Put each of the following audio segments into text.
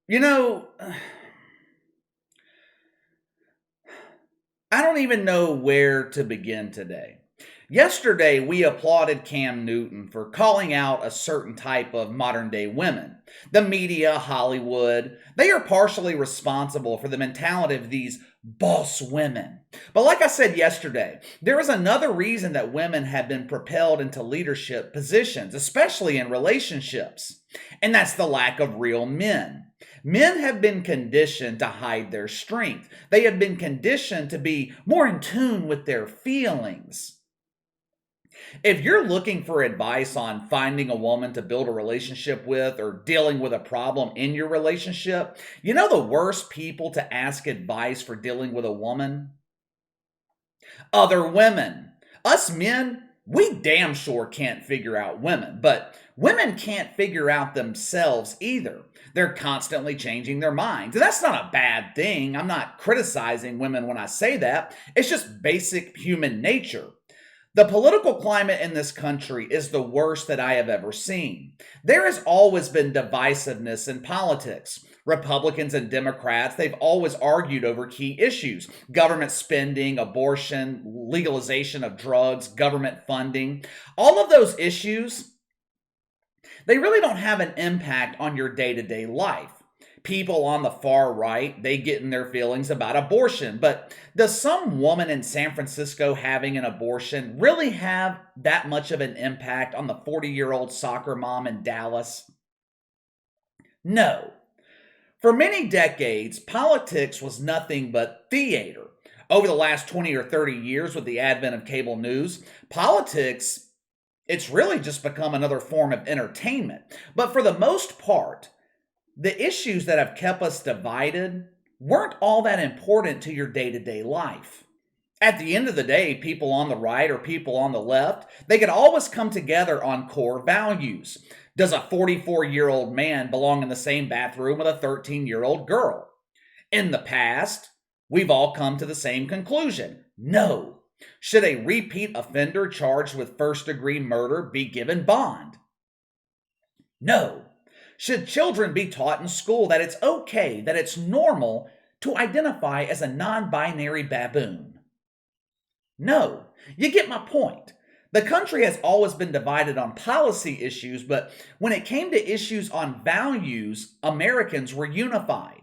You know, I don't even know where to begin today. Yesterday, we applauded Cam Newton for calling out a certain type of modern day women. The media, Hollywood, they are partially responsible for the mentality of these boss women. But like I said yesterday, there is another reason that women have been propelled into leadership positions, especially in relationships, and that's the lack of real men. Men have been conditioned to hide their strength. They have been conditioned to be more in tune with their feelings. If you're looking for advice on finding a woman to build a relationship with or dealing with a problem in your relationship, you know the worst people to ask advice for dealing with a woman? Other women. Us men, we damn sure can't figure out women, but women can't figure out themselves either. They're constantly changing their minds. And that's not a bad thing. I'm not criticizing women when I say that. It's just basic human nature. The political climate in this country is the worst that I have ever seen. There has always been divisiveness in politics. Republicans and Democrats, they've always argued over key issues: government spending, abortion, legalization of drugs, government funding. All of those issues, they really don't have an impact on your day to day life. People on the far right, they get in their feelings about abortion, but does some woman in San Francisco having an abortion really have that much of an impact on the 40-year-old soccer mom in Dallas? No. For many decades, politics was nothing but theater. Over the last 20 or 30 years, with the advent of cable news, politics, it's really just become another form of entertainment. But for the most part, the issues that have kept us divided weren't all that important to your day to day life. At the end of the day, people on the right or people on the left, they could always come together on core values. Does a 44-year-old man belong in the same bathroom with a 13-year-old girl? In the past, we've all come to the same conclusion: no. Should a repeat offender charged with first degree murder be given bond? No. Should children be taught in school that it's okay, that it's normal to identify as a non binary baboon? No. You get my point. The country has always been divided on policy issues, but when it came to issues on values, Americans were unified.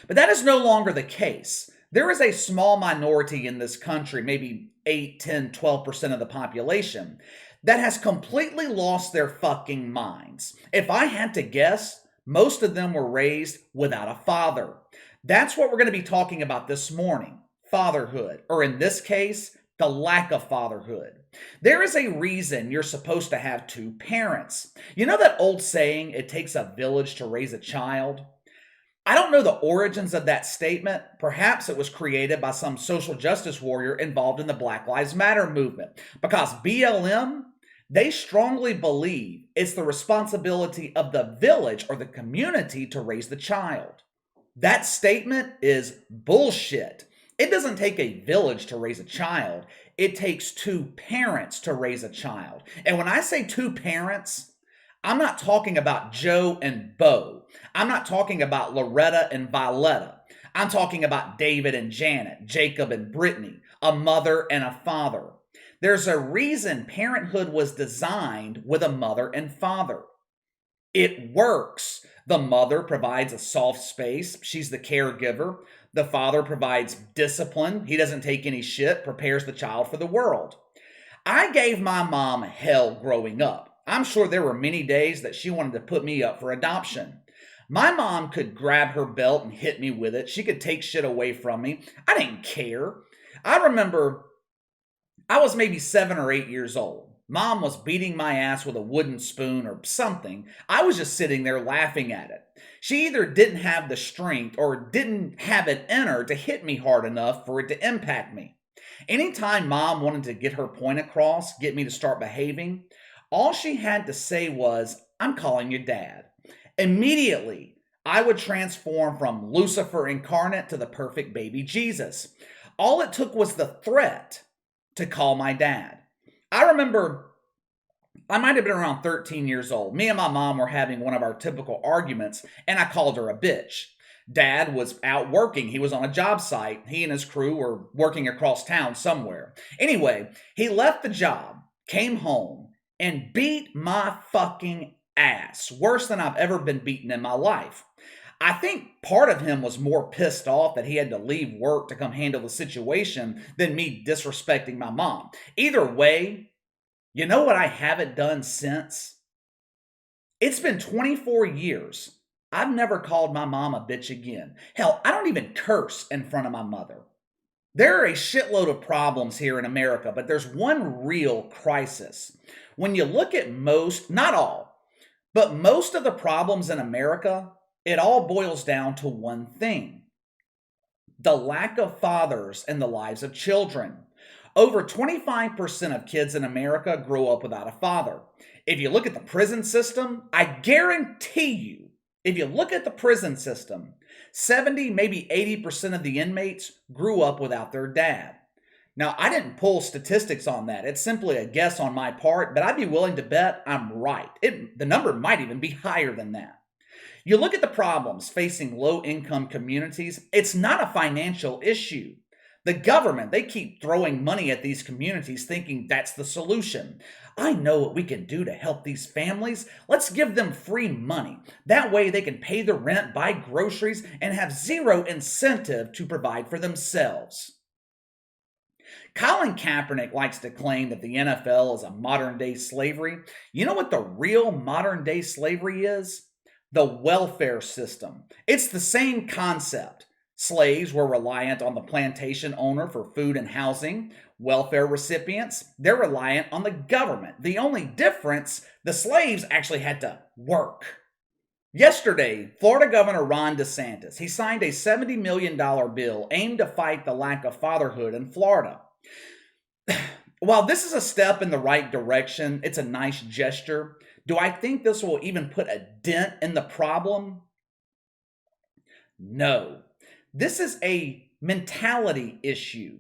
But that is no longer the case. There is a small minority in this country, maybe 8, 10, 12% of the population, that has completely lost their fucking minds. If I had to guess, most of them were raised without a father. That's what we're going to be talking about this morning: fatherhood, or in this case, the lack of fatherhood. There is a reason you're supposed to have two parents. You know that old saying, it takes a village to raise a child? I don't know the origins of that statement. Perhaps it was created by some social justice warrior involved in the Black Lives Matter movement, because BLM, they strongly believe it's the responsibility of the village or the community to raise the child. That statement is bullshit. It doesn't take a village to raise a child. It takes two parents to raise a child. And when I say two parents, I'm not talking about Joe and Bo. I'm not talking about Loretta and Violetta. I'm talking about David and Janet, Jacob and Brittany, a mother and a father. There's a reason parenthood was designed with a mother and father. It works. The mother provides a soft space. She's the caregiver. The father provides discipline. He doesn't take any shit, prepares the child for the world. I gave my mom hell growing up. I'm sure there were many days that she wanted to put me up for adoption. My mom could grab her belt and hit me with it. She could take shit away from me. I didn't care. I remember I was maybe 7 or 8 years old. Mom was beating my ass with a wooden spoon or something. I was just sitting there laughing at it. She either didn't have the strength or didn't have it in her to hit me hard enough for it to impact me. Anytime mom wanted to get her point across, get me to start behaving, all she had to say was, "I'm calling your dad." Immediately, I would transform from Lucifer incarnate to the perfect baby Jesus. All it took was the threat to call my dad. I remember I might have been around 13 years old. Me and my mom were having one of our typical arguments, and I called her a bitch. Dad was out working. He was on a job site. He and his crew were working across town somewhere. Anyway, he left the job, came home, and beat my fucking ass. Worse than I've ever been beaten in my life. I think part of him was more pissed off that he had to leave work to come handle the situation than me disrespecting my mom. Either way, you know what I haven't done since? It's been 24 years. I've never called my mom a bitch again. Hell, I don't even curse in front of my mother. There are a shitload of problems here in America, but there's one real crisis. When you look at most, not all, but most of the problems in America, it all boils down to one thing: the lack of fathers in the lives of children. Over 25% of kids in America grow up without a father. If you look at the prison system, I guarantee you, if you look at the prison system, 70, maybe 80% of the inmates grew up without their dad. Now, I didn't pull statistics on that. It's simply a guess on my part, but I'd be willing to bet I'm right. The number might even be higher than that. You look at the problems facing low-income communities, it's not a financial issue. The government, they keep throwing money at these communities thinking that's the solution. I know what we can do to help these families. Let's give them free money. That way they can pay the rent, buy groceries, and have zero incentive to provide for themselves. Colin Kaepernick likes to claim that the NFL is a modern-day slavery. You know what the real modern-day slavery is? The welfare system. It's the same concept. Slaves were reliant on the plantation owner for food and housing. Welfare recipients, they're reliant on the government. The only difference, the slaves actually had to work. Yesterday, Florida Governor Ron DeSantis, he signed a $70 million bill aimed to fight the lack of fatherhood in Florida. While this is a step in the right direction, it's a nice gesture. Do I think this will even put a dent in the problem? No. This is a mentality issue.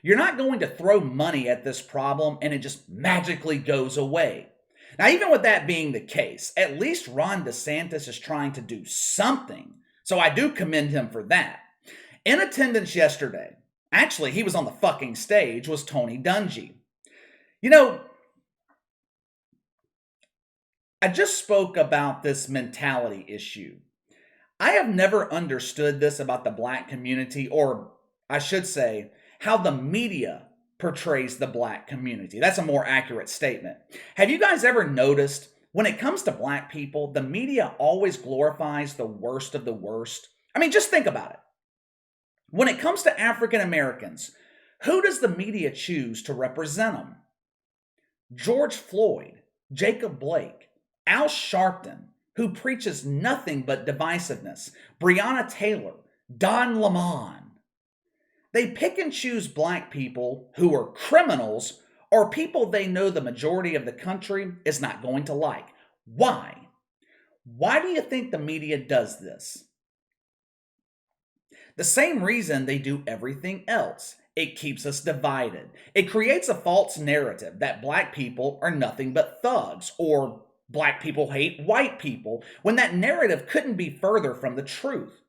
You're not going to throw money at this problem and it just magically goes away. Now, even with that being the case, at least Ron DeSantis is trying to do something. So I do commend him for that. In attendance yesterday, actually, he was on the fucking stage, was Tony Dungy. You know, I just spoke about this mentality issue. I have never understood this about the black community, or I should say, how the media portrays the black community. That's a more accurate statement. Have you guys ever noticed when it comes to black people, the media always glorifies the worst of the worst? I mean, just think about it. When it comes to African Americans, who does the media choose to represent them? George Floyd, Jacob Blake, Al Sharpton, who preaches nothing but divisiveness, Breonna Taylor, Don Lemon. They pick and choose black people who are criminals or people they know the majority of the country is not going to like. Why? Why do you think the media does this? The same reason they do everything else. It keeps us divided. It creates a false narrative that black people are nothing but thugs or black people hate white people, when that narrative couldn't be further from the truth.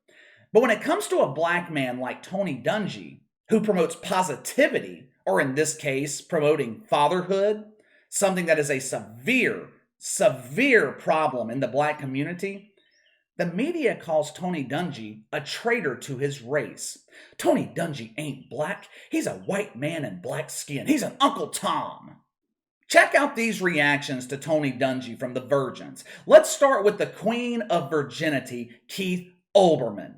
But when it comes to a black man like Tony Dungy, who promotes positivity, or in this case, promoting fatherhood, something that is a severe problem in the black community, the media calls Tony Dungy a traitor to his race. Tony Dungy ain't black. He's a white man in black skin. He's an Uncle Tom. Check out these reactions to Tony Dungy from the Virgins. Let's start with the Queen of Virginity, Keith Olbermann.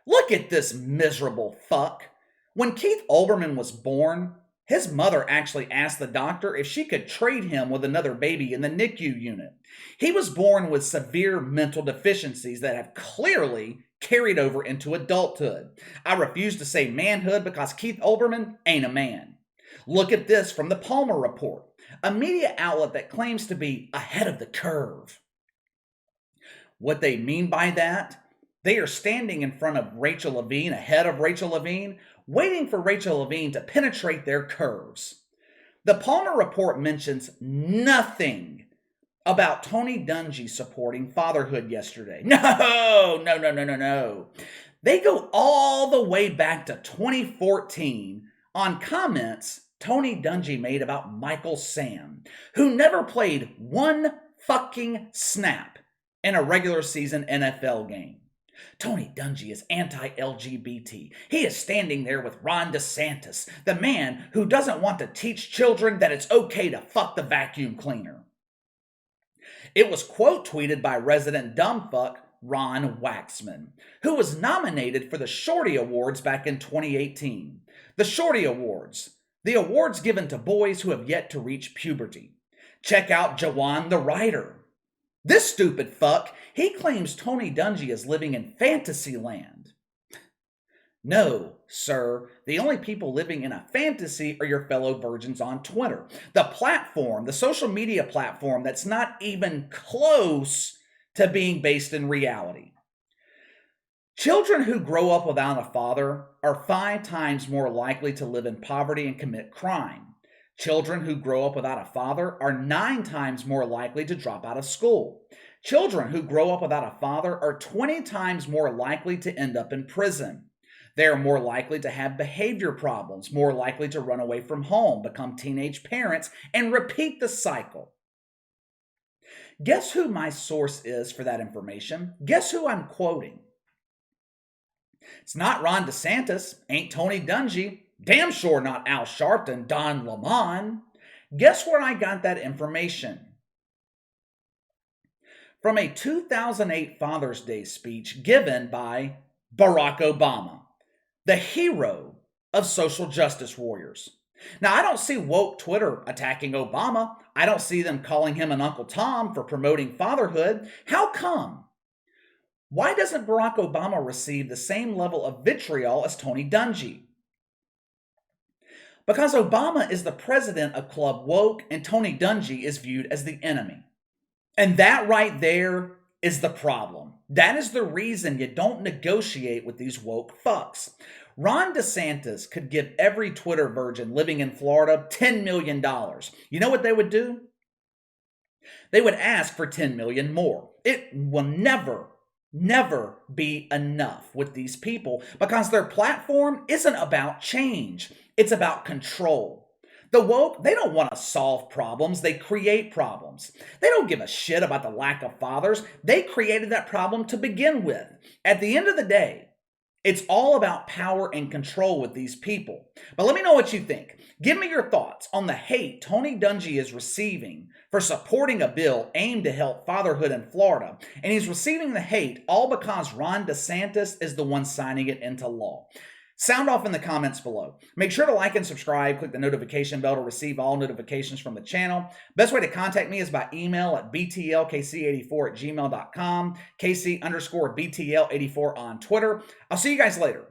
Look at this miserable fuck. When Keith Olbermann was born, his mother actually asked the doctor if she could trade him with another baby in the NICU unit. He was born with severe mental deficiencies that have clearly carried over into adulthood. I refuse to say manhood because Keith Olbermann ain't a man. Look at this from the Palmer Report, a media outlet that claims to be ahead of the curve. What they mean by that? They are standing in front of Rachel Levine, ahead of Rachel Levine, waiting for Rachel Levine to penetrate their curves. The Palmer Report mentions nothing about Tony Dungy supporting fatherhood yesterday. No. They go all the way back to 2014 on comments Tony Dungy made about Michael Sam, who never played one fucking snap in a regular season NFL game. Tony Dungy is anti-LGBT. He is standing there with Ron DeSantis, the man who doesn't want to teach children that it's okay to fuck the vacuum cleaner. It was quote tweeted by resident dumbfuck Ron Waxman, who was nominated for the Shorty Awards back in 2018. The Shorty Awards, the awards given to boys who have yet to reach puberty. Check out Jawan the writer. This stupid fuck, he claims Tony Dungy is living in fantasy land. No, sir, the only people living in a fantasy are your fellow virgins on Twitter. The platform, the social media platform that's not even close to being based in reality. Children who grow up without a father are 5 times more likely to live in poverty and commit crime. Children who grow up without a father are 9 times more likely to drop out of school. Children who grow up without a father are 20 times more likely to end up in prison. They are more likely to have behavior problems, more likely to run away from home, become teenage parents, and repeat the cycle. Guess who my source is for that information? Guess who I'm quoting? It's not Ron DeSantis, ain't Tony Dungy, damn sure not Al Sharpton, Don Lemon. Guess where I got that information? From a 2008 Father's Day speech given by Barack Obama, the hero of social justice warriors. Now, I don't see woke Twitter attacking Obama. I don't see them calling him an Uncle Tom for promoting fatherhood. How come? Why doesn't Barack Obama receive the same level of vitriol as Tony Dungy? Because Obama is the president of Club Woke and Tony Dungy is viewed as the enemy. And that right there is the problem. That is the reason you don't negotiate with these woke fucks. Ron DeSantis could give every Twitter virgin living in Florida $10 million. You know what they would do? They would ask for $10 million more. It will never be enough with these people because their platform isn't about change. It's about control. The woke, they don't want to solve problems. They create problems. They don't give a shit about the lack of fathers. They created that problem to begin with. At the end of the day, it's all about power and control with these people. But let me know what you think. Give me your thoughts on the hate Tony Dungy is receiving for supporting a bill aimed to help fatherhood in Florida. And he's receiving the hate all because Ron DeSantis is the one signing it into law. Sound off in the comments below. Make sure to like and subscribe. Click the notification bell to receive all notifications from the channel. Best way to contact me is by email at btlkc84@gmail.com, KC_BTL84 on Twitter. I'll see you guys later.